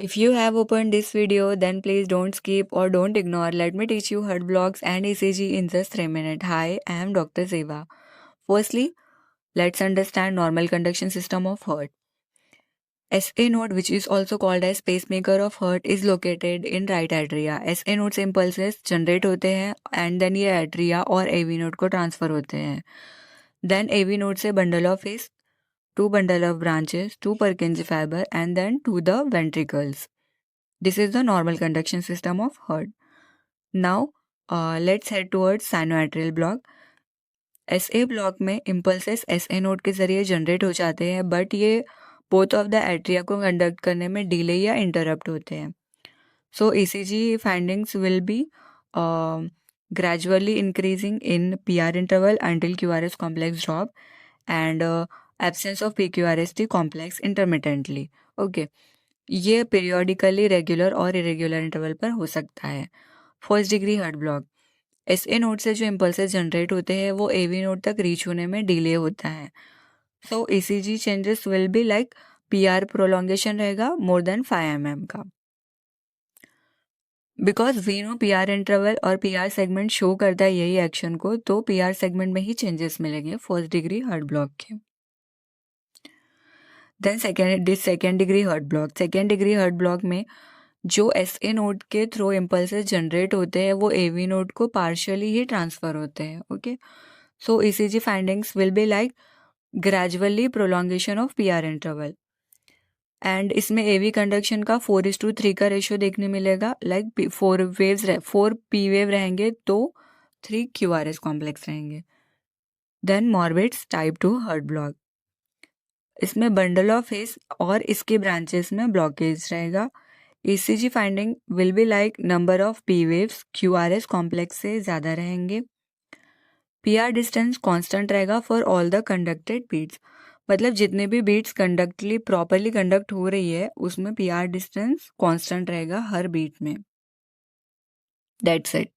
If you have opened this video, then please don't skip or don't ignore. Let me teach you heart blocks and ECG in just 3 minutes. Hi, I am Dr. Seva. Firstly, let's understand normal conduction system of heart. SA node, which is also called as pacemaker of heart, is located in right atria. SA node से impulses generate होते हैं and then ये atria और AV node को transfer होते हैं. Then AV node से bundle of his, 2 bundle of branches, 2 Purkinje fiber and then to the ventricles. This is the normal conduction system of heart. Now, let's head towards sinoatrial block. SA block में impulses SA node के जरिए generate हो जाते हैं but ये both of the atria को conduct करने में डिले या इंटरप्ट होते हैं. सो ECG findings will be gradually increasing in PR interval until QRS complex drop and absence of PQRST complex intermittently. Okay. ये पीरियोडिकली रेगुलर और इरेगुलर इंटरवल पर हो सकता है. First degree heart block. SA node से जो इम्पल्सेस जनरेट होते हैं वो AV नोड तक रीच होने में डिले होता है. So ECG changes will be like PR prolongation रहेगा मोर देन 5 mm का. Because we know PR interval और PR सेगमेंट शो करता है यही एक्शन को, तो PR सेगमेंट में ही चेंजेस मिलेंगे फर्स्ट डिग्री हार्ट ब्लॉक के. Then second degree heart block. Second degree heart block में जो SA नोड के थ्रू इम्पल्सेस जनरेट होते हैं वो AV नोड को पार्शियली ही ट्रांसफर होते हैं. Okay. So ECG findings will be like gradually prolongation of PR interval and इसमें AV कंडक्शन का 4:3 का रेशियो देखने मिलेगा. लाइक 4 P वेव रहेंगे तो 3 QRS कॉम्प्लेक्स रहेंगे. Then Mobitz type 2 heart block. इसमें बंडल ऑफ हिस और इसके ब्रांचेस में ब्लॉकेज रहेगा. ECG finding will be like number of P waves QRS complex से ज़्यादा रहेंगे. PR डिस्टेंस कांस्टेंट रहेगा for all the conducted beats. मतलब जितने भी बीट्स प्रॉपरली कंडक्ट हो रही है उसमें PR डिस्टेंस कांस्टेंट रहेगा हर बीट में. That's it.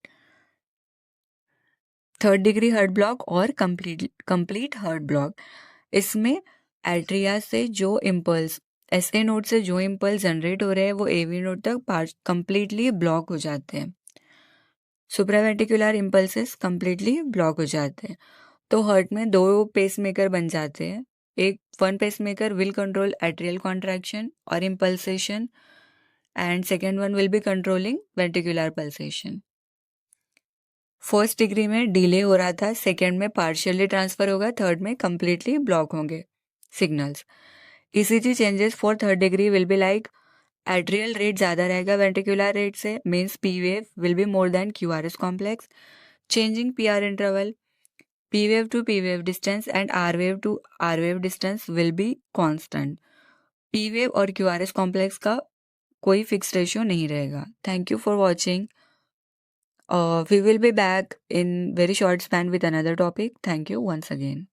Third degree heart block और कंप्लीट हार्ट ब्लॉक. इसमें एट्रिया से जो इम्पल्स SA नोड से जो इम्पल्स जनरेट हो रहे हैं वो AV नोड तक कंप्लीटली ब्लॉक हो जाते हैं. सुप्रावेंटिकुलर इम्पल्सेस कंप्लीटली ब्लॉक हो जाते हैं. तो हार्ट में 2 पेसमेकर बन जाते हैं. One pacemaker will control atrial contraction और impulsation and second one will be controlling ventricular pulsation. First degree में डिले हो रहा था, सेकेंड में पार्शियली ट्रांसफर होगा, थर्ड में कंप्लीटली ब्लॉक होंगे signals. ECG changes for third degree will be like atrial rate ज़्यादा रहेगा वेंट्रिकुलर रेट से, means P wave will be more than QRS complex. Changing PR interval, P wave to P wave distance and R wave to R wave distance will be constant. P wave और QRS complex का कोई fix ratio नहीं रहेगा. Thank you for watching. We will be back in very short span with another topic. Thank you once again.